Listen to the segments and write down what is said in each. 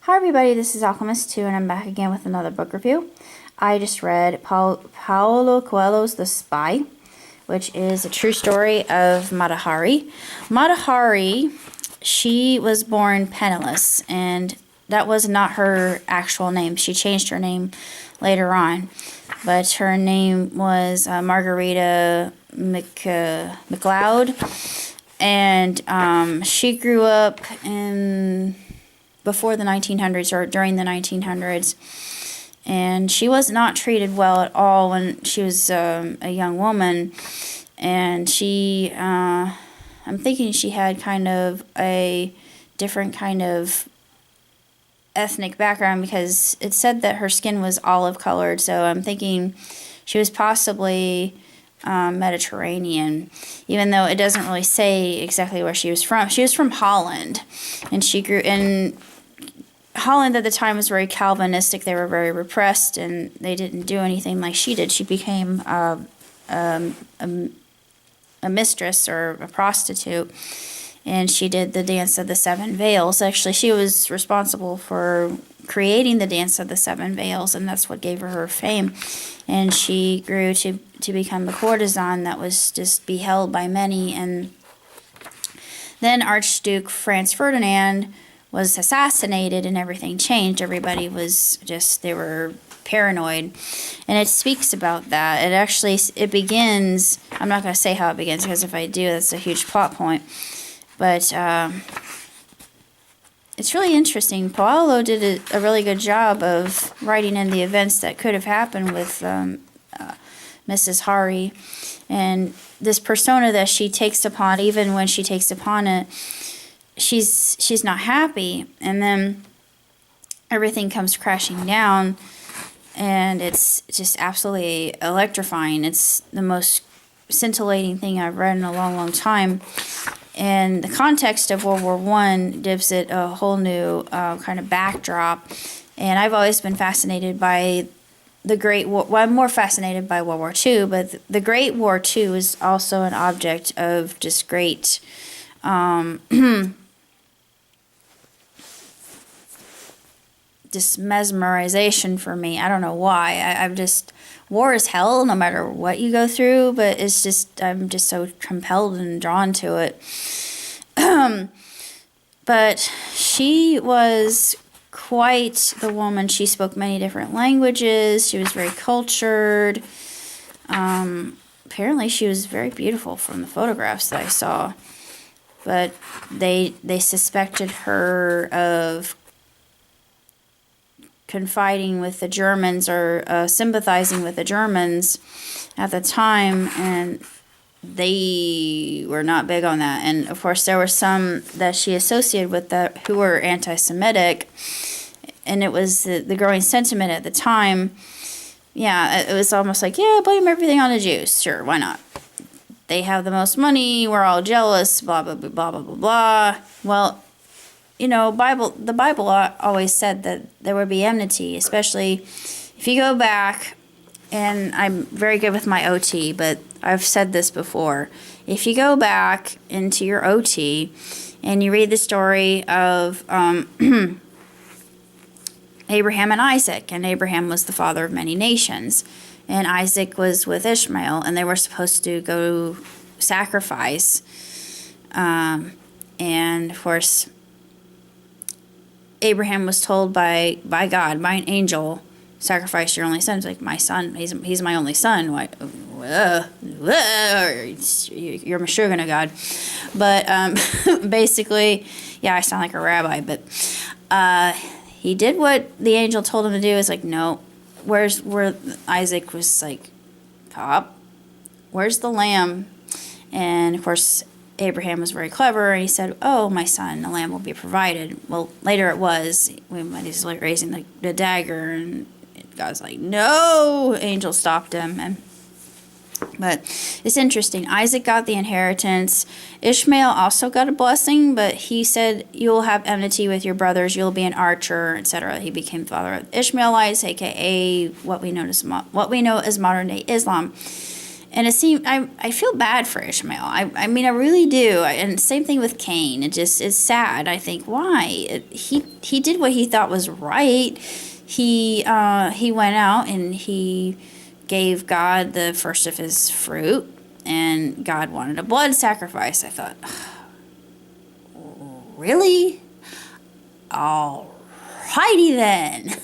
Hi everybody, this is Alchemist 2 and I'm back again with another book review. I just read Paulo Coelho's The Spy, which is a true story of Mata Hari. Mata Hari, she was born penniless, and that was not her actual name. She changed her name later on, but her name was Margarita McLeod, and she grew up before the 1900s or during the 1900s, and she was not treated well at all when she was a young woman. And I'm thinking she had kind of a different kind of ethnic background, because it said that her skin was olive colored, so I'm thinking she was possibly Mediterranean, even though it doesn't really say exactly where she was from. She was from Holland, and she grew in Holland. At the time was very Calvinistic. They were very repressed, and they didn't do anything like she did. She became a mistress or a prostitute, and she did the Dance of the Seven Veils. Actually, she was responsible for creating the Dance of the Seven Veils, and that's what gave her fame. And she grew to become the courtesan that was just beheld by many. And then Archduke Franz Ferdinand was assassinated, and everything changed. Everybody was just, they were paranoid, and it speaks about that. It begins, I'm not going to say how it begins, because if I do, that's a huge plot point, but it's really interesting. Paulo did a really good job of writing in the events that could have happened with Mrs. Hari, and this persona that she takes upon. Even when she takes upon it, she's not happy, and then everything comes crashing down, and it's just absolutely electrifying. It's the most scintillating thing I've read in a long, long time. And the context of World War I gives it a whole new kind of backdrop. And I've always been fascinated by the Great War. Well, I'm more fascinated by World War II, but the Great War II is also an object of just great just mesmerization for me. I don't know why. I'm just, war is hell no matter what you go through, but it's just, I'm just so compelled and drawn to it. But she was quite the woman. She spoke many different languages. She was very cultured. Apparently she was very beautiful from the photographs that I saw. But they suspected her of confiding with the Germans, or sympathizing with the Germans at the time, and they were not big on that. And of course there were some that she associated with that who were anti-Semitic, and it was the growing sentiment at the time. Yeah, it was almost like, yeah, blame everything on the Jews. Sure, why not? They have the most money, we're all jealous, blah, blah, blah, blah, blah, blah, blah. Well, you know, the Bible always said that there would be enmity, especially if you go back, and I'm very good with my OT, but I've said this before. If you go back into your OT and you read the story of Abraham and Isaac, and Abraham was the father of many nations, and Isaac was with Ishmael, and they were supposed to go sacrifice, and of course Abraham was told by God, by an angel, sacrifice your only son. It's like, my son, he's my only son. Why? You're Meshuggah, God. But basically, yeah, I sound like a rabbi, but he did what the angel told him to do. It's like, no, where Isaac was like, Pop, where's the lamb? And of course Abraham was very clever, and he said, oh, my son, the lamb will be provided. Well, later it was, when he's like raising the dagger, and God's like, no, angel stopped him. But it's interesting. Isaac got the inheritance. Ishmael also got a blessing, but he said, you'll have enmity with your brothers, you'll be an archer, etc. He became father of Ishmaelites, aka what we know as modern day Islam. And it seemed, I feel bad for Ishmael. I mean, I really do. And same thing with Cain. It just is sad. I think, why? He did what he thought was right. He went out and he gave God the first of his fruit, and God wanted a blood sacrifice. I thought, really? Alrighty then.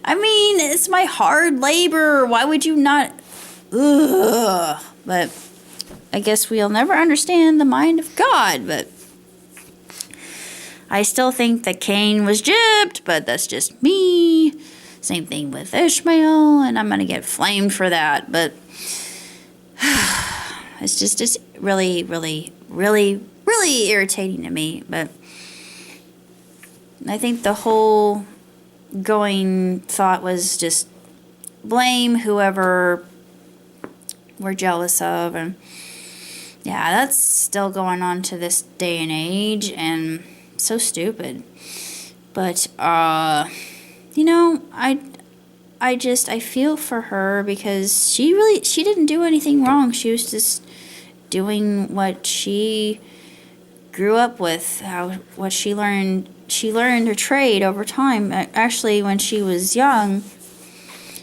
I mean, it's my hard labor. Why would you not? Ugh. But I guess we'll never understand the mind of God. But I still think that Cain was gypped, but that's just me. Same thing with Ishmael, and I'm going to get flamed for that. But it's just really, really, really, really irritating to me. But I think the whole going thought was just blame whoever we're jealous of. And yeah, that's still going on to this day and age, and so stupid. But you know, I feel for her, because she didn't do anything wrong. She was just doing what she grew up with, what she learned. She learned her trade over time. Actually, when she was young,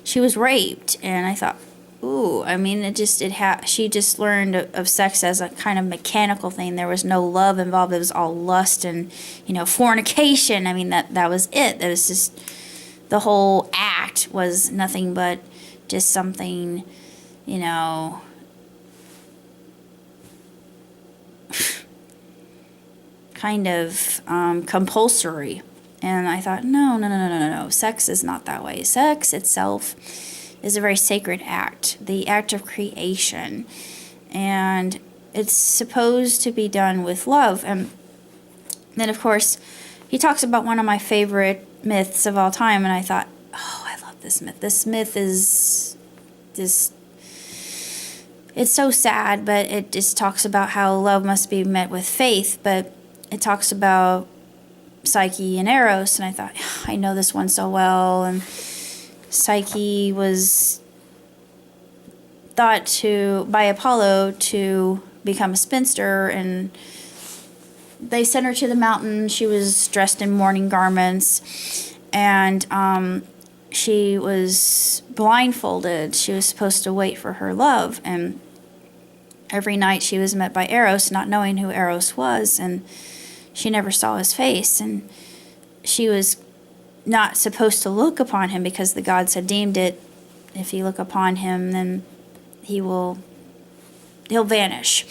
she was raped, and I thought, ooh, I mean, she just learned of sex as a kind of mechanical thing. There was no love involved. It was all lust and, fornication. I mean, that was it. That was just, the whole act was nothing but just something, kind of compulsory. And I thought, no. Sex is not that way. Sex itself is a very sacred act, the act of creation. And it's supposed to be done with love. And then, of course, he talks about one of my favorite myths of all time. And I thought, oh, I love this myth. This myth is just, it's so sad, but it just talks about how love must be met with faith. But it talks about Psyche and Eros, and I thought, I know this one so well. And Psyche was thought by Apollo to become a spinster, and they sent her to the mountain. She was dressed in mourning garments, and she was blindfolded. She was supposed to wait for her love, and every night she was met by Eros, not knowing who Eros was, and she never saw his face, and she was not supposed to look upon him because the gods had deemed it, if you look upon him, then he'll vanish.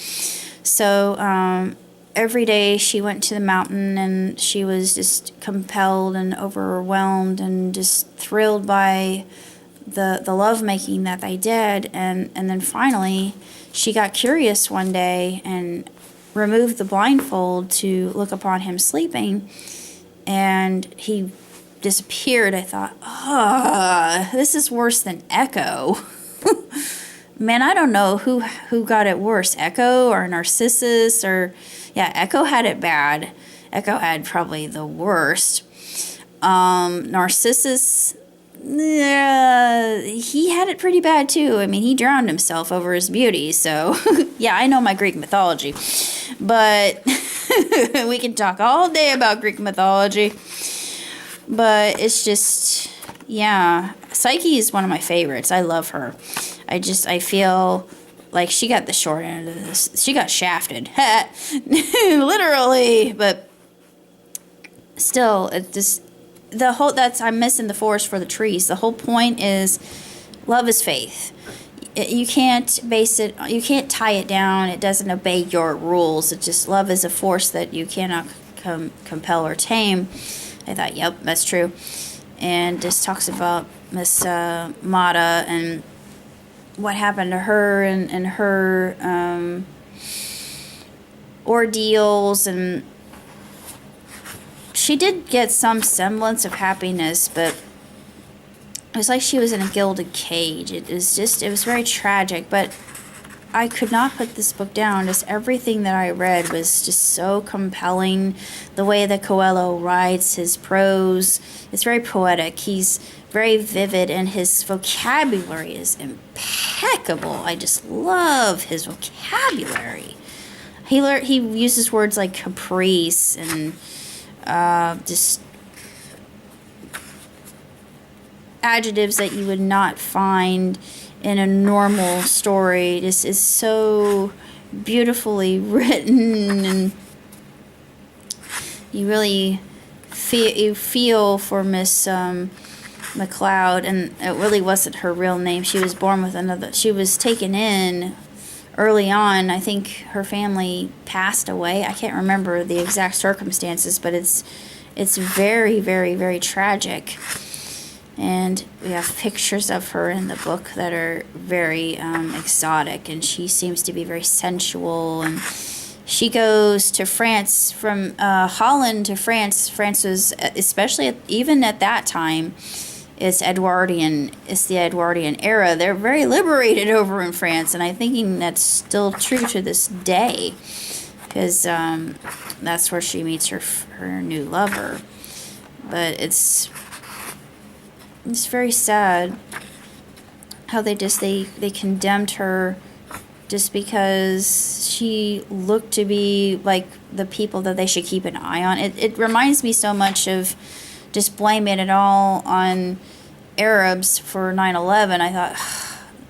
So every day she went to the mountain, and she was just compelled and overwhelmed and just thrilled by the lovemaking that they did. And then finally she got curious one day and removed the blindfold to look upon him sleeping, and he disappeared. I thought, this is worse than Echo. Man, I don't know who got it worse, Echo or Narcissus, or Echo had it bad. Echo had probably the worst. Narcissus, he had it pretty bad too. I mean, he drowned himself over his beauty. So yeah, I know my Greek mythology, but we can talk all day about Greek mythology. But it's just, Psyche is one of my favorites. I love her. I feel like she got the short end of this. She got shafted. Literally. But still, it just, I'm missing the forest for the trees. The whole point is, love is faith. You can't you can't tie it down. It doesn't obey your rules. It's just, love is a force that you cannot compel or tame. I thought, yep, that's true. And just talks about Miss Mata and what happened to her and her ordeals. And she did get some semblance of happiness, but it was like she was in a gilded cage. It was very tragic. But I could not put this book down. Just everything that I read was just so compelling. The way that Coelho writes his prose, it's very poetic. He's very vivid, and his vocabulary is impeccable. I just love his vocabulary. He uses words like caprice and just adjectives that you would not find in a normal story. This is so beautifully written, and you really feel for Miss McLeod, and it really wasn't her real name. She was born with another. She was taken in early on. I think her family passed away. I can't remember the exact circumstances, but it's very, very, very tragic. And we have pictures of her in the book that are very exotic, and she seems to be very sensual. And she goes to France, from Holland to France. France was, especially even at that time, it's the Edwardian era. They're very liberated over in France, and I'm thinking that's still true to this day, because that's where she meets her new lover. But it's very sad how they condemned her just because she looked to be like the people that they should keep an eye on. It reminds me so much of just blaming it all on Arabs for 9/11. I thought,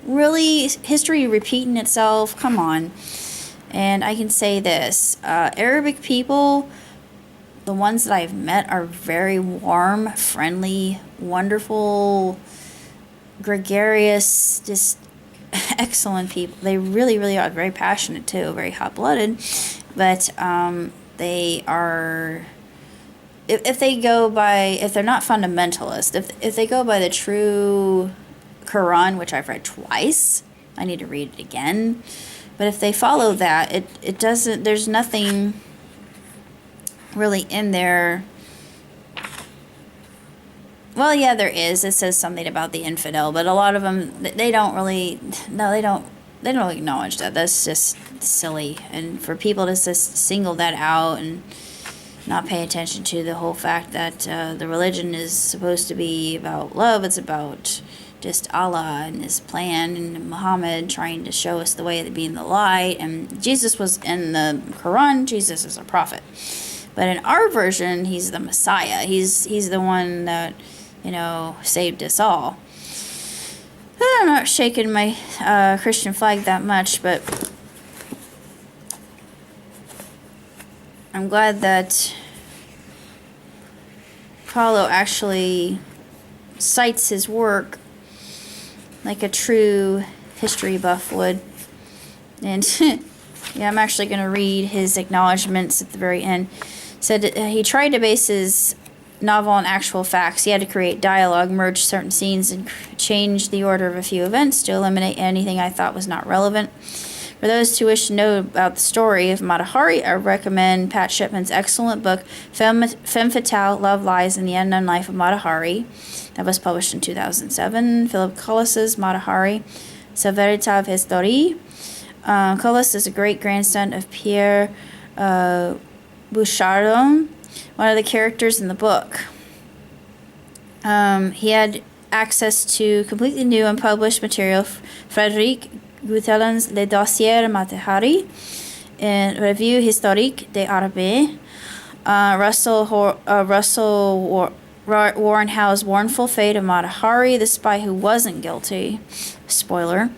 really? History repeating itself? Come on. And I can say this, Arabic people, the ones that I've met, are very warm, friendly, wonderful, gregarious, just excellent people. They really, really are very passionate too, very hot-blooded. But they are, if they're not fundamentalist, if they go by the true Quran, which I've read twice, I need to read it again. But if they follow that, it doesn't, there's nothing really in there. Well, yeah, there is. It says something about the infidel, but a lot of them, they don't acknowledge that. That's just silly. And for people to just single that out and not pay attention to the whole fact that the religion is supposed to be about love, it's about just Allah and his plan, and Muhammad trying to show us the way of being the light. And Jesus was, in the Quran, Jesus is a prophet. But in our version, he's the Messiah. He's the one that, saved us all. I'm not shaking my Christian flag that much, but I'm glad that Paulo actually cites his work like a true history buff would. And yeah, I'm actually going to read his acknowledgments at the very end. Said he tried to base his novel on actual facts. He had to create dialogue, merge certain scenes, and change the order of a few events to eliminate anything I thought was not relevant. For those who wish to know about the story of Mata Hari, I recommend Pat Shipman's excellent book, Femme Fatale, Love, Lies, and the Unknown Life of Mata Hari. That was published in 2007. Philip Collis's Mata Hari, Sa Véritable Histoire. Collis is a great-grandson of Pierre Bouchardon, one of the characters in the book. He had access to completely new and published material. Frédéric Goutelin's Le Dossier Mata Hari, in Revue Historique des Arabes. Russell Warren Howe's Mournful Fate of Mata Hari, The Spy Who Wasn't Guilty. Spoiler.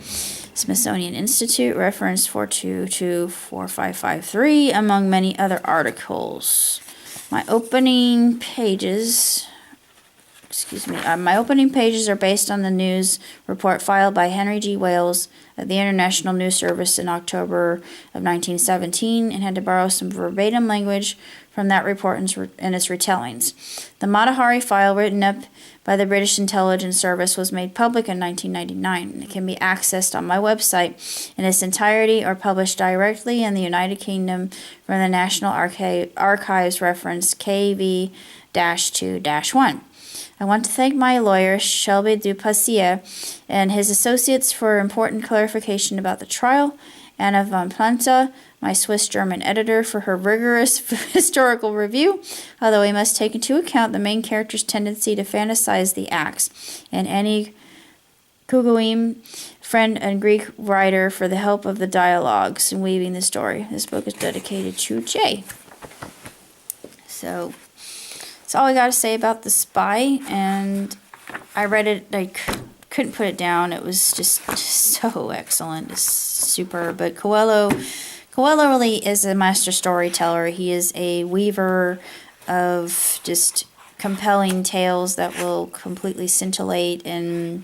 Smithsonian Institute, reference 4224553, among many other articles. My opening pages are based on the news report filed by Henry G. Wales at the International News Service in October of 1917, and had to borrow some verbatim language from that report in its retellings. The Mata Hari file, written up by the British Intelligence Service, was made public in 1999. It can be accessed on my website in its entirety or published directly in the United Kingdom from the National Archives reference KV 2-1. I want to thank my lawyer, Shelby Dupassier, and his associates for important clarification about the trial, Anna von Planta, my Swiss-German editor, for her rigorous historical review, although we must take into account the main character's tendency to fantasize the acts, and Annie Kugoim, friend and Greek writer, for the help of the dialogues in weaving the story. This book is dedicated to Jay. So that's all I got to say about The Spy, and I read it, couldn't put it down. It was just so excellent. It's superb. But Coelo really is a master storyteller. He is a weaver of just compelling tales that will completely scintillate and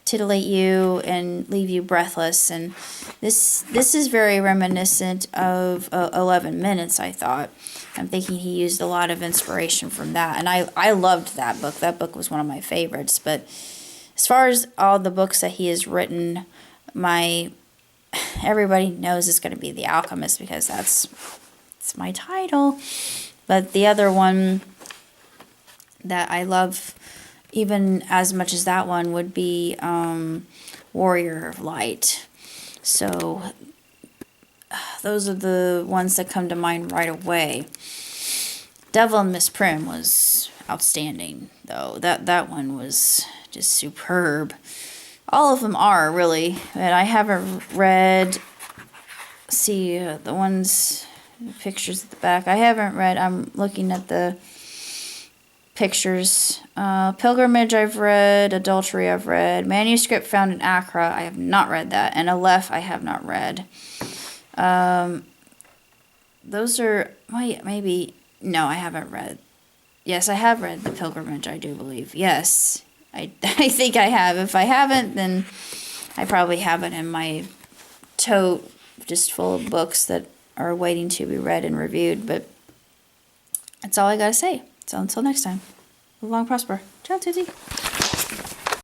titillate you and leave you breathless. And this is very reminiscent of 11 Minutes, I thought. I'm thinking he used a lot of inspiration from that. And I loved that book. That book was one of my favorites. But as far as all the books that he has written, everybody knows it's going to be The Alchemist, because it's my title. But the other one that I love even as much as that one would be Warrior of Light. So those are the ones that come to mind right away. Devil and Miss Prim was outstanding, though. That one was just superb. All of them are, really. But I haven't read, the ones, pictures at the back. I haven't read, I'm looking at the pictures. Pilgrimage I've read, Adultery I've read, Manuscript Found in Accra, I have not read that, and Aleph I have not read. Those are, maybe, no, I haven't read. Yes, I have read The Pilgrimage, I do believe. Yes, I think I have. If I haven't, then I probably have it in my tote, just full of books that are waiting to be read and reviewed, but that's all I gotta say. So until next time, live long, prosper. Ciao, Tizzy.